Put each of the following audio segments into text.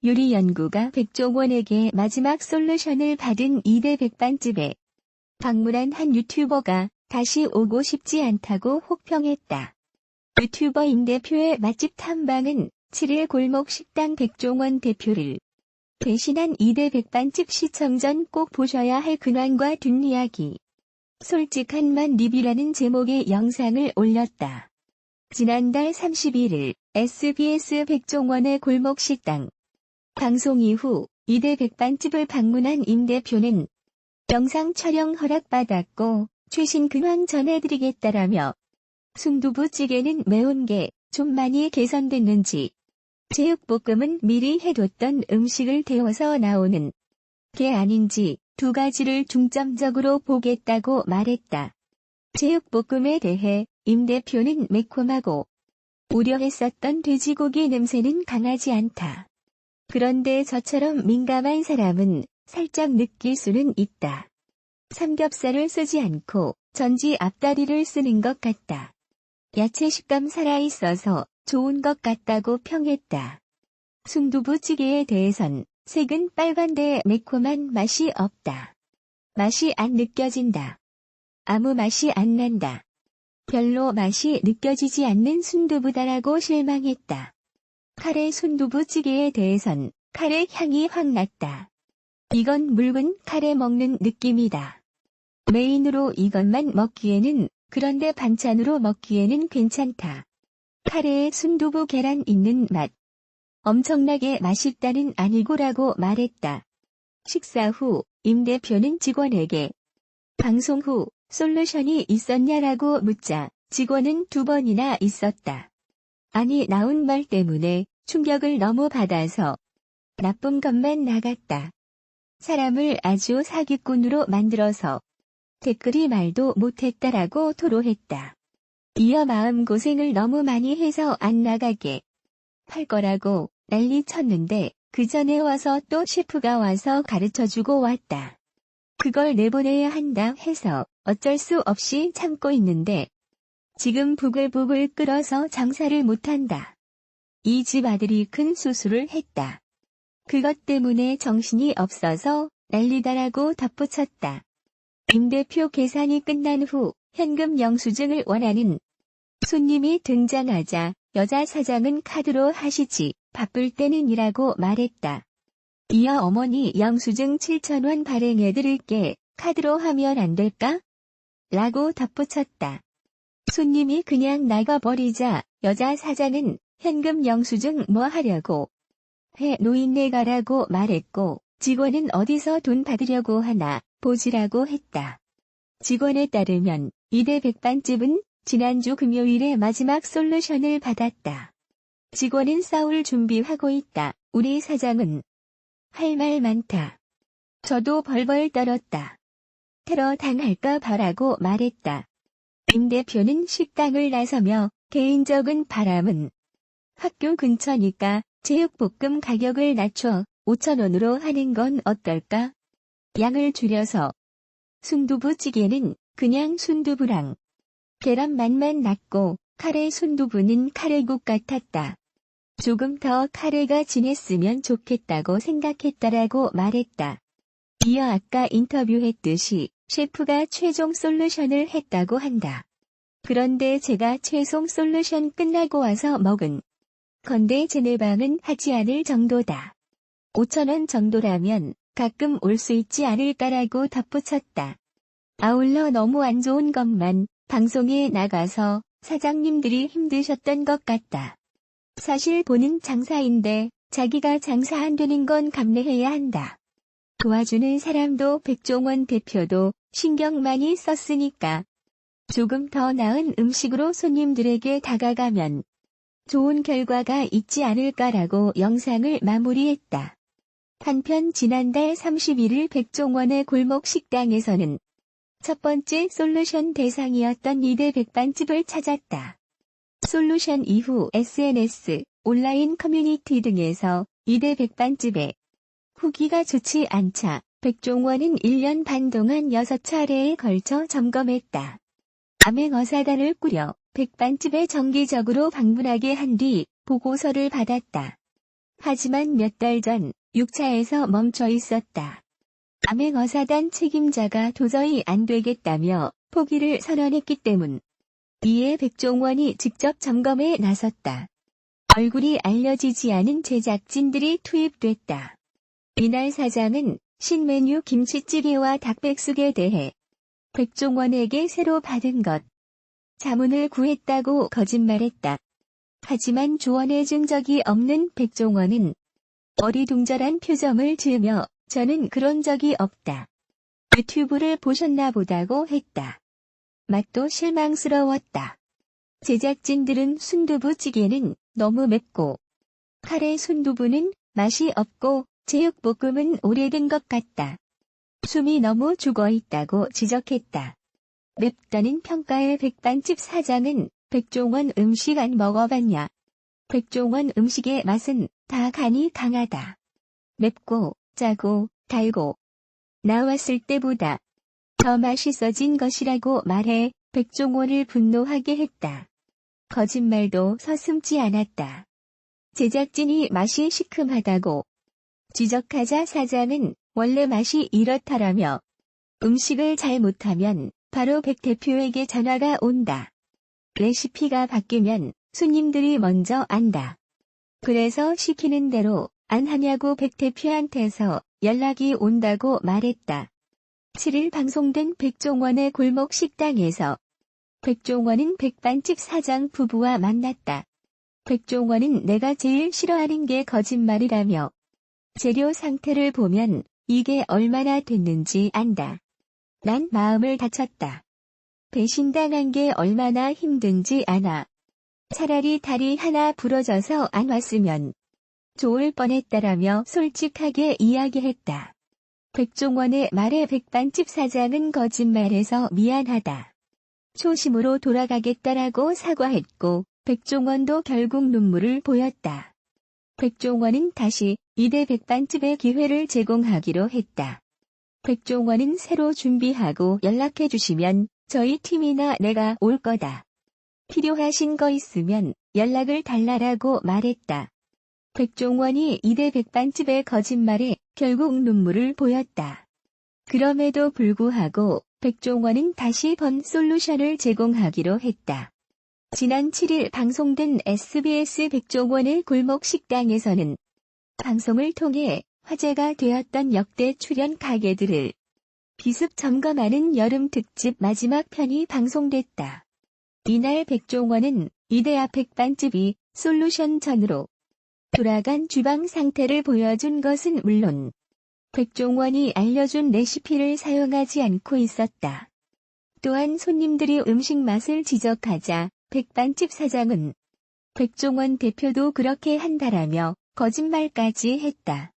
요리연구가 백종원에게 마지막 솔루션을 받은 2대 백반집에 방문한 한 유튜버가 다시 오고 싶지 않다고 혹평했다. 유튜버 임 대표의 맛집 탐방은 7일 골목 식당 백종원 대표를 대신한 2대 백반집 시청 전 꼭 보셔야 할 근황과 뒷이야기. 솔직한 맛 리뷰라는 제목의 영상을 올렸다. 지난달 31일 SBS 백종원의 골목 식당 방송 이후 2대 백반집을 방문한 임 대표는 영상 촬영 허락받았고 최신 근황 전해드리겠다라며 순두부찌개는 매운 게 좀 많이 개선됐는지, 제육볶음은 미리 해뒀던 음식을 데워서 나오는 게 아닌지 두 가지를 중점적으로 보겠다고 말했다. 제육볶음에 대해 임 대표는 매콤하고 우려했었던 돼지고기 냄새는 강하지 않다. 그런데 저처럼 민감한 사람은 살짝 느낄 수는 있다. 삼겹살을 쓰지 않고 전지 앞다리를 쓰는 것 같다. 야채 식감 살아있어서 좋은 것 같다고 평했다. 순두부찌개에 대해선 색은 빨간데 매콤한 맛이 없다. 맛이 안 느껴진다. 아무 맛이 안 난다. 별로 맛이 느껴지지 않는 순두부다라고 실망했다. 카레 순두부찌개에 대해선 카레 향이 확 났다. 이건 묽은 카레 먹는 느낌이다. 메인으로 이것만 먹기에는, 그런데 반찬으로 먹기에는 괜찮다. 카레에 순두부 계란 있는 맛. 엄청나게 맛있다는 아니고라고 말했다. 식사 후 임 대표는 직원에게 방송 후 솔루션이 있었냐라고 묻자 직원은 2번이나 있었다. 아니 나온 말 때문에 충격을 너무 받아서 나쁜 것만 나갔다. 사람을 아주 사기꾼으로 만들어서 댓글이 말도 못했다라고 토로했다. 이어 마음고생을 너무 많이 해서 안 나가게 할 거라고 난리 쳤는데 그 전에 와서 또 셰프가 와서 가르쳐주고 왔다. 그걸 내보내야 한다 해서 어쩔 수 없이 참고 있는데 지금 부글부글 끓어서 장사를 못한다. 이 집 아들이 큰 수술을 했다. 그것 때문에 정신이 없어서 난리다라고 덧붙였다. 임 대표 계산이 끝난 후 현금 영수증을 원하는 손님이 등장하자 여자 사장은 카드로 하시지 바쁠 때는이라고 말했다. 이어 어머니 영수증 7,000원 발행해드릴게 카드로 하면 안 될까? 라고 덧붙였다. 손님이 그냥 나가버리자 여자 사장은 현금 영수증 뭐 하려고 해 노인네 가라고 말했고 직원은 어디서 돈 받으려고 하나 보지라고 했다. 직원에 따르면 2대 백반집은 지난주 금요일에 마지막 솔루션을 받았다. 직원은 싸울 준비하고 있다. 우리 사장은 할 말 많다. 저도 벌벌 떨었다. 테러 당할까 봐라고 말했다. 임 대표는 식당을 나서며 개인적인 바람은 학교 근처니까 제육볶음 가격을 낮춰 5,000원으로 하는 건 어떨까? 양을 줄여서. 순두부찌개는 그냥 순두부랑 계란 맛만 났고 카레 순두부는 카레국 같았다. 조금 더 카레가 진했으면 좋겠다고 생각했다라고 말했다. 이어 아까 인터뷰했듯이 셰프가 최종 솔루션을 했다고 한다. 그런데 제가 최종 솔루션 끝나고 와서 먹은 건데 제 내방은 하지 않을 정도다. 5,000원 정도라면 가끔 올 수 있지 않을까라고 덧붙였다. 아울러 너무 안 좋은 것만 방송에 나가서 사장님들이 힘드셨던 것 같다. 사실 본인 장사인데 자기가 장사 안 되는 건 감내해야 한다. 도와주는 사람도 백종원 대표도 신경 많이 썼으니까 조금 더 나은 음식으로 손님들에게 다가가면 좋은 결과가 있지 않을까라고 영상을 마무리했다. 한편 지난달 31일 백종원의 골목 식당에서는 첫 번째 솔루션 대상이었던 2대 백반집을 찾았다. 솔루션 이후 SNS, 온라인 커뮤니티 등에서 2대 백반집에 후기가 좋지 않자 백종원은 1년 반 동안 6차례에 걸쳐 점검했다. 암행어사단을 꾸려 백반집에 정기적으로 방문하게 한 뒤 보고서를 받았다. 하지만 몇 달 전 6차에서 멈춰 있었다. 암행어사단 책임자가 도저히 안 되겠다며 포기를 선언했기 때문. 이에 백종원이 직접 점검에 나섰다. 얼굴이 알려지지 않은 제작진들이 투입됐다. 이날 사장은 신메뉴 김치찌개와 닭백숙에 대해 백종원에게 새로 받은 것, 자문을 구했다고 거짓말했다. 하지만 조언해준 적이 없는 백종원은 어리둥절한 표정을 지으며 저는 그런 적이 없다. 유튜브를 보셨나 보다고 했다. 맛도 실망스러웠다. 제작진들은 순두부찌개는 너무 맵고 카레 순두부는 맛이 없고 제육볶음은 오래된 것 같다. 숨이 너무 죽어있다고 지적했다. 맵다는 평가의 백반집 사장은 백종원 음식 안 먹어봤냐? 백종원 음식의 맛은 다 간이 강하다. 맵고 짜고 달고 나왔을 때보다 더 맛있어진 것이라고 말해 백종원을 분노하게 했다. 거짓말도 서슴지 않았다. 제작진이 맛이 시큼하다고 지적하자 사장은 원래 맛이 이렇다라며 음식을 잘 못하면 바로 백 대표에게 전화가 온다. 레시피가 바뀌면 손님들이 먼저 안다. 그래서 시키는 대로 안 하냐고 백 대표한테서 연락이 온다고 말했다. 7일 방송된 백종원의 골목 식당에서 백종원은 백반집 사장 부부와 만났다. 백종원은 내가 제일 싫어하는 게 거짓말이라며 재료 상태를 보면 이게 얼마나 됐는지 안다. 난 마음을 다쳤다. 배신당한 게 얼마나 힘든지 아나. 차라리 다리 하나 부러져서 안 왔으면 좋을 뻔했다라며 솔직하게 이야기했다. 백종원의 말에 백반집 사장은 거짓말해서 미안하다. 초심으로 돌아가겠다라고 사과했고 백종원도 결국 눈물을 보였다. 백종원은 다시 이대 백반집의 기회를 제공하기로 했다. 백종원은 새로 준비하고 연락해 주시면 저희 팀이나 내가 올 거다. 필요하신 거 있으면 연락을 달라라고 말했다. 백종원이 이대 백반집의 거짓말에 결국 눈물을 보였다. 그럼에도 불구하고 백종원은 다시 번 솔루션을 제공하기로 했다. 지난 7일 방송된 SBS 백종원의 골목 식당에서는 방송을 통해 화제가 되었던 역대 출연 가게들을 비습 점검하는 여름 특집 마지막 편이 방송됐다. 이날 백종원은 이대 앞 백반집이 솔루션 전으로 돌아간 주방 상태를 보여준 것은 물론 백종원이 알려준 레시피를 사용하지 않고 있었다. 또한 손님들이 음식 맛을 지적하자 백반집 사장은 백종원 대표도 그렇게 한다라며 거짓말까지 했다.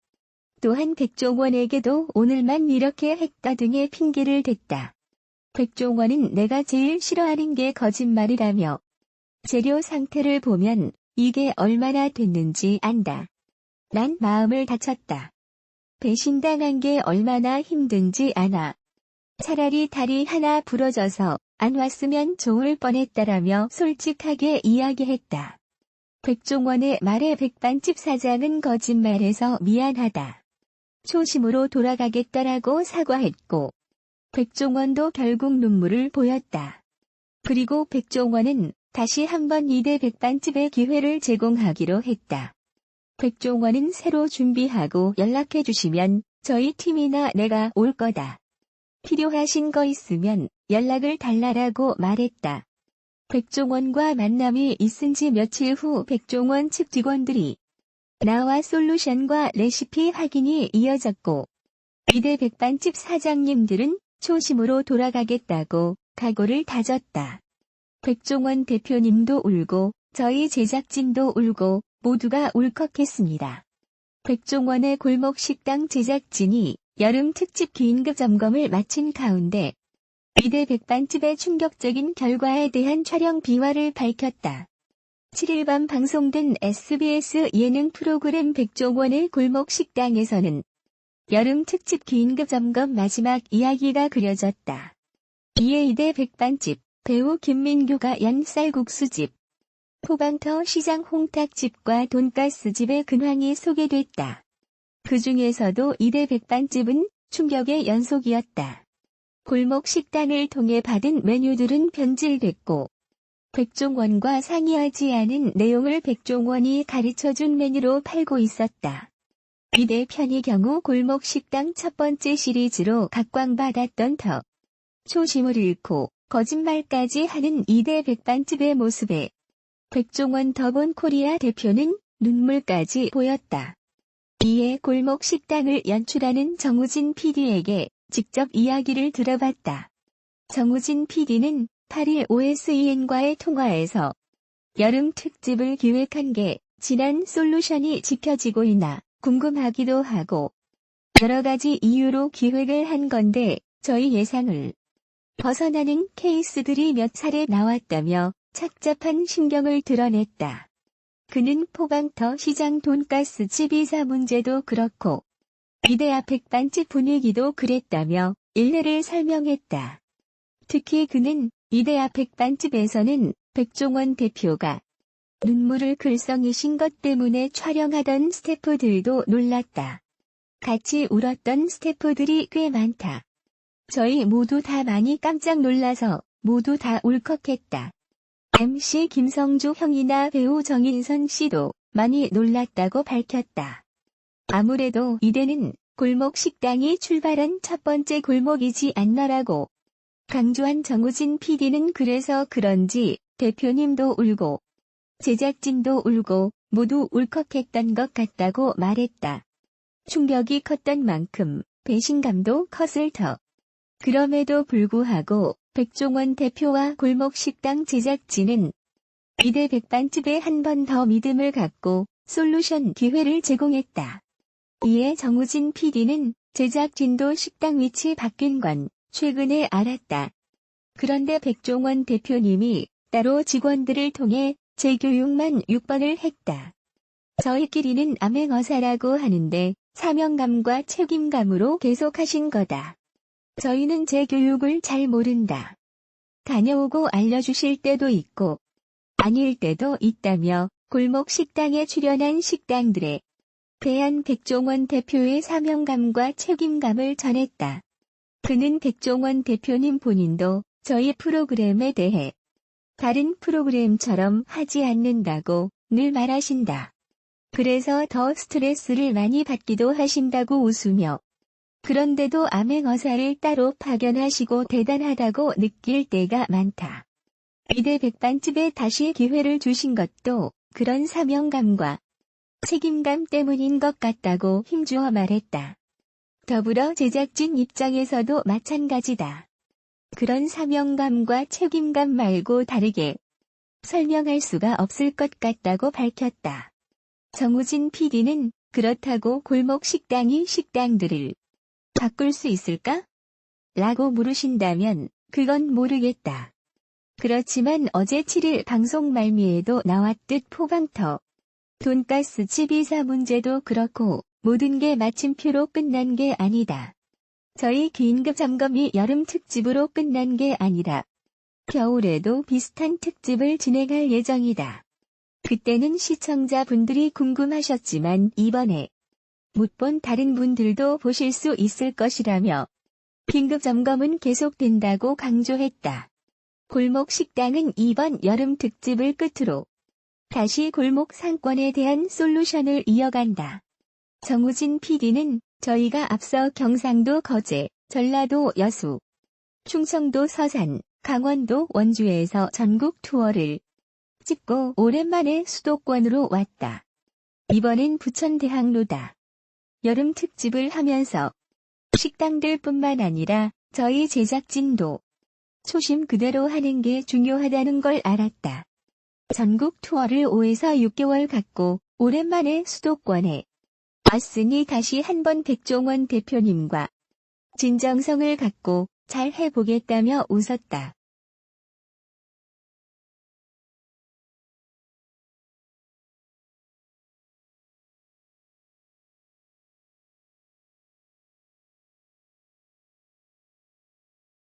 또한 백종원에게도 오늘만 이렇게 했다 등의 핑계를 댔다. 백종원은 내가 제일 싫어하는 게 거짓말이라며 재료 상태를 보면 이게 얼마나 됐는지 안다. 난 마음을 다쳤다. 배신당한 게 얼마나 힘든지 아나. 차라리 다리 하나 부러져서 안 왔으면 좋을 뻔했다라며 솔직하게 이야기했다. 백종원의 말에 백반집 사장은 거짓말해서 미안하다. 초심으로 돌아가겠다라고 사과했고 백종원도 결국 눈물을 보였다. 그리고 백종원은 다시 한번 이대 백반집의 기회를 제공하기로 했다. 백종원은 새로 준비하고 연락해 주시면 저희 팀이나 내가 올 거다. 필요하신 거 있으면 연락을 달라라고 말했다. 백종원과 만남이 있은 지 며칠 후 백종원 측 직원들이 나와 솔루션과 레시피 확인이 이어졌고 이대 백반집 사장님들은 초심으로 돌아가겠다고 각오를 다졌다. 백종원 대표님도 울고 저희 제작진도 울고 모두가 울컥했습니다. 백종원의 골목 식당 제작진이 여름 특집 긴급 점검을 마친 가운데 이대 백반집의 충격적인 결과에 대한 촬영 비화를 밝혔다. 7일 밤 방송된 SBS 예능 프로그램 백종원의 골목 식당에서는 여름 특집 긴급 점검 마지막 이야기가 그려졌다. 이에 이대 백반집, 배우 김민규가 연 쌀국수집, 포방터 시장 홍탁집과 돈가스집의 근황이 소개됐다. 그 중에서도 2대 백반집은 충격의 연속이었다. 골목 식당을 통해 받은 메뉴들은 변질됐고 백종원과 상의하지 않은 내용을 백종원이 가르쳐준 메뉴로 팔고 있었다. 2대 편의 경우 골목 식당 첫 번째 시리즈로 각광받았던 터. 초심을 잃고 거짓말까지 하는 2대 백반집의 모습에 백종원 더본 코리아 대표는 눈물까지 보였다. 이에 골목 식당을 연출하는 정우진 PD에게 직접 이야기를 들어봤다. 정우진 PD는 8일 OSEN과의 통화에서 여름 특집을 기획한 게 지난 솔루션이 지켜지고 있나 궁금하기도 하고 여러 가지 이유로 기획을 한 건데 저희 예상을 벗어나는 케이스들이 몇 차례 나왔다며 착잡한 심경을 드러냈다. 그는 포방터 시장 돈가스집 이사 문제도 그렇고 이데아 백반집 분위기도 그랬다며 일례를 설명했다. 특히 그는 이데아 백반집에서는 백종원 대표가 눈물을 글썽이신 것 때문에 촬영하던 스태프들도 놀랐다. 같이 울었던 스태프들이 꽤 많다. 저희 모두 다 많이 깜짝 놀라서 모두 다 울컥했다. MC 김성주 형이나 배우 정인선 씨도 많이 놀랐다고 밝혔다. 아무래도 이대는 골목 식당이 출발한 첫 번째 골목이지 않나라고 강조한 정우진 PD는 그래서 그런지 대표님도 울고 제작진도 울고 모두 울컥했던 것 같다고 말했다. 충격이 컸던 만큼 배신감도 컸을 터. 그럼에도 불구하고 백종원 대표와 골목식당 제작진은 이대 백반집에 한 번 더 믿음을 갖고 솔루션 기회를 제공했다. 이에 정우진 PD는 제작진도 식당 위치 바뀐 건 최근에 알았다. 그런데 백종원 대표님이 따로 직원들을 통해 재교육만 6번을 했다. 저희끼리는 암행어사라고 하는데 사명감과 책임감으로 계속하신 거다. 저희는 재교육을 잘 모른다. 다녀오고 알려주실 때도 있고 아닐 때도 있다며 골목 식당에 출연한 식당들에 대한 백종원 대표의 사명감과 책임감을 전했다. 그는 백종원 대표님 본인도 저희 프로그램에 대해 다른 프로그램처럼 하지 않는다고 늘 말하신다. 그래서 더 스트레스를 많이 받기도 하신다고 웃으며 그런데도 암행어사를 따로 파견하시고 대단하다고 느낄 때가 많다. 이대 백반집에 다시 기회를 주신 것도 그런 사명감과 책임감 때문인 것 같다고 힘주어 말했다. 더불어 제작진 입장에서도 마찬가지다. 그런 사명감과 책임감 말고 다르게 설명할 수가 없을 것 같다고 밝혔다. 정우진 PD는 그렇다고 골목 식당이 식당들을 바꿀 수 있을까? 라고 물으신다면 그건 모르겠다. 그렇지만 어제 7일 방송 말미에도 나왔듯 포방터 돈가스집 이사 문제도 그렇고 모든 게 마침표로 끝난 게 아니다. 저희 긴급 점검이 여름 특집으로 끝난 게 아니라 겨울에도 비슷한 특집을 진행할 예정이다. 그때는 시청자분들이 궁금하셨지만 이번에 못 본 다른 분들도 보실 수 있을 것이라며 긴급 점검은 계속된다고 강조했다. 골목 식당은 이번 여름 특집을 끝으로 다시 골목 상권에 대한 솔루션을 이어간다. 정우진 PD는 저희가 앞서 경상도 거제, 전라도 여수, 충청도 서산, 강원도 원주에서 전국 투어를 찍고 오랜만에 수도권으로 왔다. 이번엔 부천대학로다. 여름 특집을 하면서 식당들뿐만 아니라 저희 제작진도 초심 그대로 하는 게 중요하다는 걸 알았다. 전국 투어를 5에서 6개월 갔고 오랜만에 수도권에 왔으니 다시 한번 백종원 대표님과 진정성을 갖고 잘 해보겠다며 웃었다.